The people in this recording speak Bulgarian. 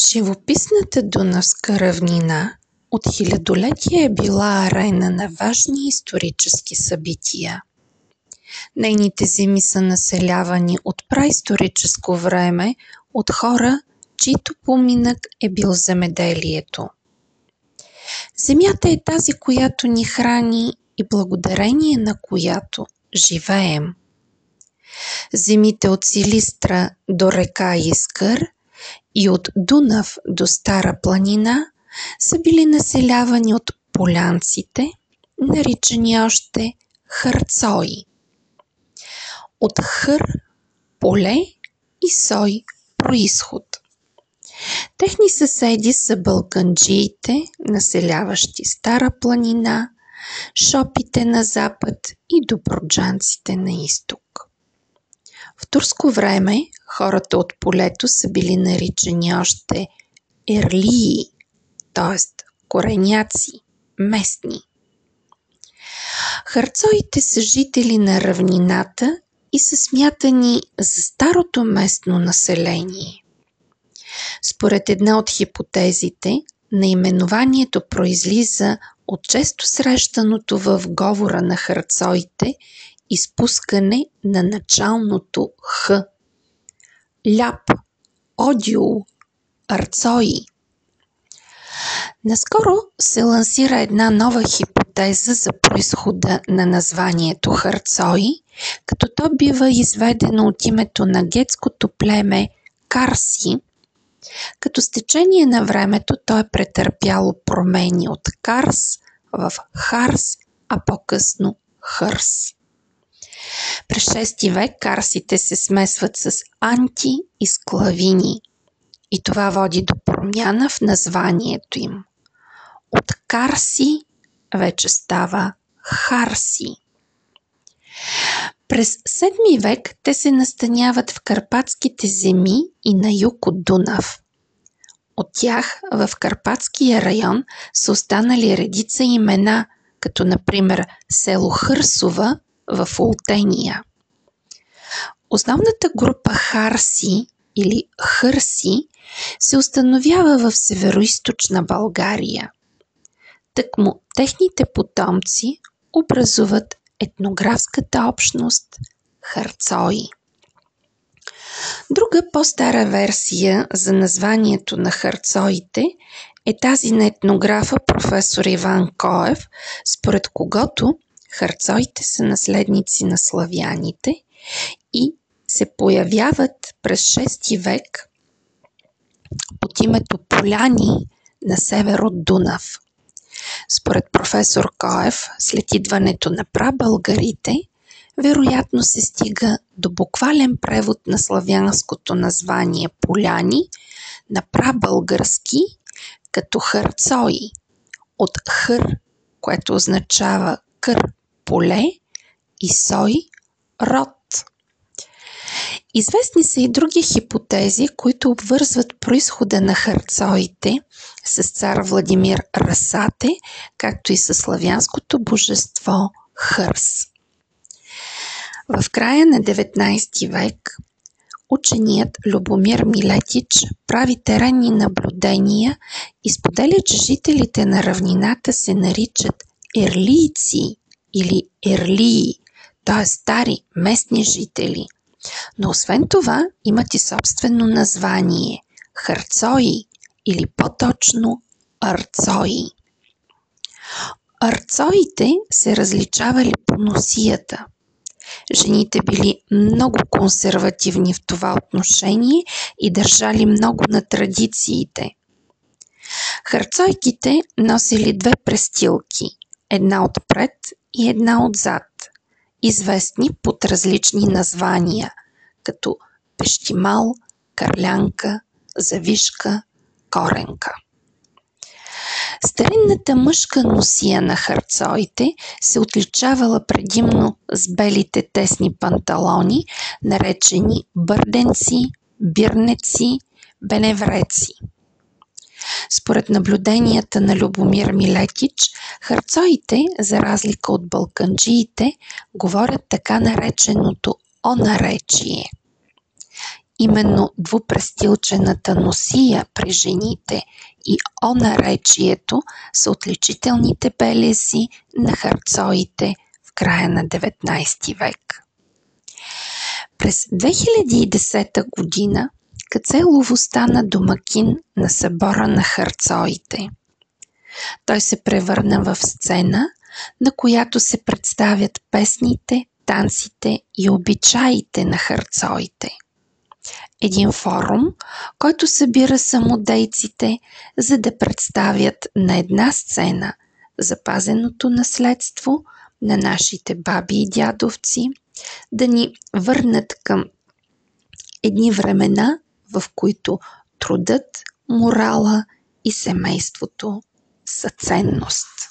Живописната Дунавска равнина от хилядолетия е била арена на важни исторически събития. Нейните земи са населявани от праисторическо време от хора, чийто поминък е бил земеделието. Земята е тази, която ни храни и благодарение на която живеем. Земите от Силистра до река Искър и от Дунав до Стара планина са били населявани от полянците, наричани още Хърцои. От хър – поле и сой – произход. Техни съседи са балканджиите, населяващи Стара планина, шопите на запад и добруджанците на изток. В турско време хората от полето са били наричани още ерлии, т.е. кореняци, местни. Хърцоите са жители на равнината и са смятани за старото местно население. Според една от хипотезите, наименованието произлиза от често срещаното в говора на хърцоите изпускане на началното Х. Ляп, одиул, арцои. Наскоро се лансира една нова хипотеза за произхода на названието Хърцои, като то бива изведено от името на гетското племе Карси, като с течение на времето то е претърпяло промени от Карс в Харс, а по-късно Хърс. През 6 век карсите се смесват с анти и склавини и това води до промяна в названието им. От карси вече става харси. През 7 век те се настаняват в карпатските земи и на юг от Дунав. От тях в Карпатския район са останали редица имена, като например село Хърсова в Олтения. Основната група харси или хърси се установява в североизточна България. Тъкмо техните потомци образуват етнографската общност Хърцои. Друга по-стара версия за названието на хърцоите е тази на етнографа професор Иван Коев, според когото хърцоите са наследници на славяните и се появяват през 6 век под името поляни на север от Дунав. Според професор Коев, след идването на прабългарите, вероятно се стига до буквален превод на славянското название поляни на прабългарски като хърцои, от хър, което означава кър, поле, и сой, род. Известни са и други хипотези, които обвързват произхода на хърцоите с цар Владимир Расате, както и с славянското божество Хърс. В края на 19 век ученият Любомир Милетич прави теренни наблюдения и споделя, че жителите на равнината се наричат ерлийци или ерлии, т.е. стари местни жители. Но освен това имат и собствено название – хърцои или по-точно арцои. Арцоите се различавали по носията. Жените били много консервативни в това отношение и държали много на традициите. Хърцойките носили 2 престилки, една отпред и една отзад, известни под различни названия, като пещимал, карлянка, завишка, коренка. Старинната мъжка носия на хърцоите се отличавала предимно с белите тесни панталони, наречени бърденци, бирнеци, беневреци. Според наблюденията на Любомир Милетич, хърцоите, за разлика от балканджиите, говорят така нареченото онаречие. именно двупрестилчената носия при жените и онаречието са отличителните белези на харцоите в края на 19 век. През 2010 година Кацелово стана домакин на събора на харцоите. Той се превърна в сцена, на която се представят песните, танците и обичаите на харцоите. Един форум, който събира самодейците, за да представят на една сцена запазеното наследство на нашите баби и дядовци, да ни върнат към едни времена, в които трудът, морала и семейството са ценност.